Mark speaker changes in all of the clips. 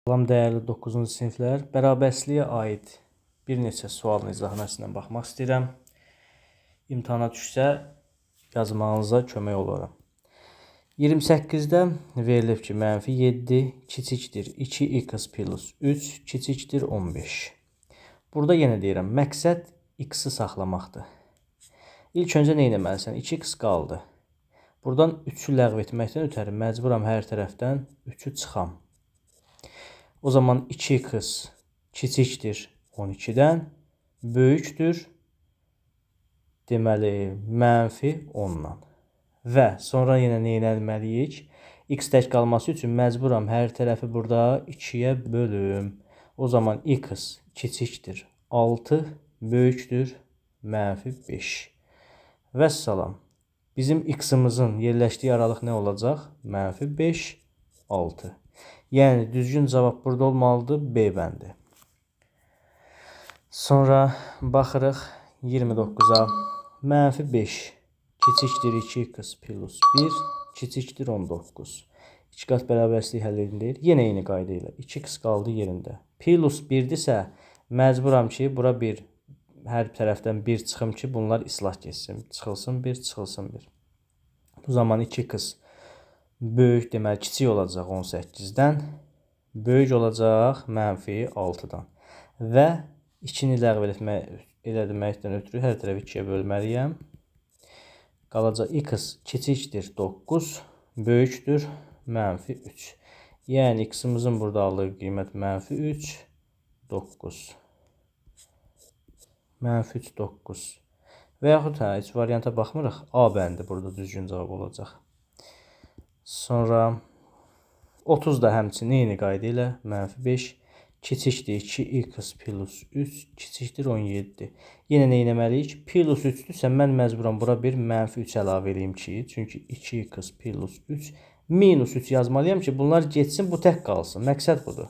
Speaker 1: Salam dəyərli 9-cu siniflər, bərabərsliyə aid bir neçə sualın izahına baxmaq istəyirəm. İmtahana düşsə yazmağınıza kömək olaram. 28-də verilib ki, -7 kiçikdir 2x plus 3 kiçikdir 15. Burada yenə deyirəm, məqsəd x-i saxlamaqdır. İlk öncə nə etməlisən? 2x qaldı. Buradan 3-ü ləğv etməkdən ötəri məcburam hər tərəfdən 3-ü çıxam. O zaman 2x kiçikdir 12-dən, böyükdür, deməli, -10-dan. Və sonra yenə nə etməliyik? X tək qalması üçün məcburam hər tərəfi burada 2-yə bölüm. O zaman x kiçikdir 6, böyükdür -5. Vəssalam. Bizim x-imizin yerləşdiyi aralıq nə olacaq? -5, 6. Yəni, düzgün cavab burada olmalıdır, B bəndi. Sonra baxırıq 29-a. -5 kiçikdir 2x plus 1 kiçikdir 19. İki qat bərabərsizlik həll edilir. Yenə eyni qayda ilə 2x qaldı yerində. Plus 1-dirsə, məcburam ki, bura 1, hər tərəfdən 1 çıxım ki, bunlar islah geçsin. Çıxılsın 1, çıxılsın 1. Bu zaman 2x böyük, deməli, kiçik olacaq 18-dən, böyük olacaq -6-dan. Və 2-ni ləğv etməkdən ötürü hər tərəfi 2-yə bölməliyəm. Qalacaq x kiçikdir 9, böyükdür -3. Yəni, x-imizin burada aldığı qiymət -3, 9. -3, 9. Və yaxud heç varianta baxmırıq. A bəndi burada düzgün cavab olacaq. Sonra 30 da həmçinin eyni qayda ilə -5 kiçikdir 2x plus 3 kiçikdir 17. Yenə nə etməliyik? Plus 3-dürsə mən məcburam bura bir -3 əlavə edeyim ki, çünki 2x plus 3 minus 3 yazmalıyam ki, bunlar geçsin, bu tək qalsın. Məqsəd budur.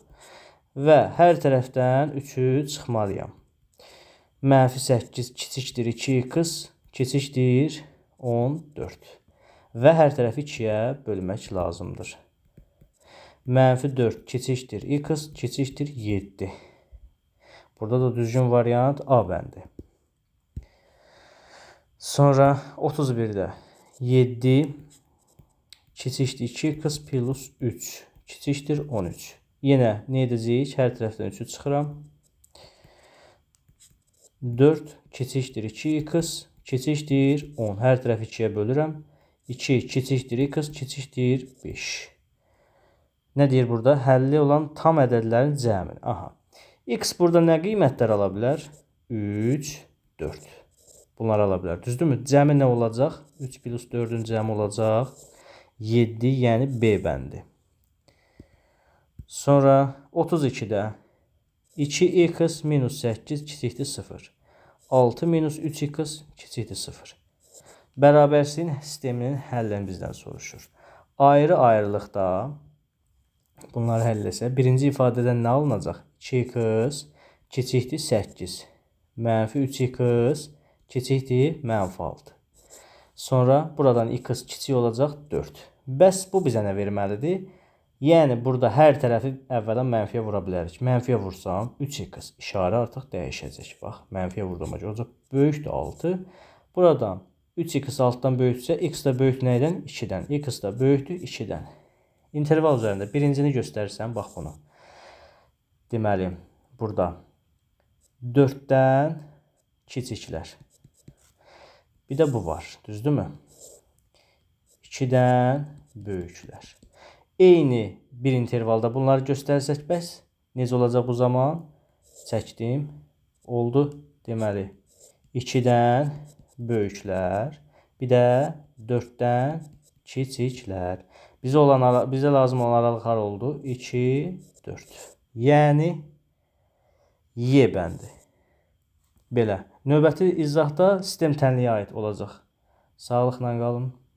Speaker 1: Və hər tərəfdən 3-ü çıxmalıyam. -8 kiçikdir 2x kiçikdir 14. Və hər tərəfi 2-yə bölmək lazımdır. -4 kiçikdir x kiçikdir 7. Burada da düzgün variant A bəndi. Sonra 31-də 7 kiçikdir 2x plus 3 kiçikdir 13. Yenə nə edəcəyik? Hər tərəfdən 3-ü çıxıram. 4 kiçikdir 2x kiçikdir 10. Hər tərəfi 2-yə bölürəm. 2 kiçikdir x kiçikdir 5. Nə deyir burada? Həlli olan tam ədədlərin cəmi. Aha. X burada nə qiymətlər ala bilər? 3, 4. Bunlar ala bilər. Düzdürmü? Cəmi nə olacaq? 3 plus 4-ün cəmi olacaq 7, yəni B bəndi. Sonra 32-də 2x minus 8 kiçikdir 0. 6 minus 3x kiçikdir 0. Bərabərsizliyin sisteminin həllini bizdən soruşur. Ayrı-ayrılıqda bunları həll etsə, birinci ifadədən nə alınacaq? 2x kiçikdir 8. -3x kiçikdir -6. Sonra buradan x kiçik olacaq 4. Bəs bu bizə nə verməlidir? Yəni, burada hər tərəfi əvvələn mənfiyə vura bilərik. Mənfiyə vursam 3x işarə artıq dəyişəcək. Bax, mənfiyə vurduğuma görə olacaq. Böyükdür 6. Buradan 3x 6-dan böyükdürsə, x da böyükdür nədən? 2-dən. X da böyükdür 2-dən. İnterval üzərində birincini göstərirsən, bax bunu. Deməli, burada 4-dən kiçiklər. Bir də bu var, düzdürmü? 2-dən böyüklər. Eyni bir intervalda bunları göstərsək, bəs necə olacaq bu zaman? Çəkdim. Oldu. Deməli, 2-dən böyüklər, bir də 4-dən kiçiklər. Bizə lazım olan aralıq har oldu? 2, 4. Yəni, Y bəndi. Belə. Növbəti izahda sistem tənliyə aid olacaq. Sağlıqla qalın.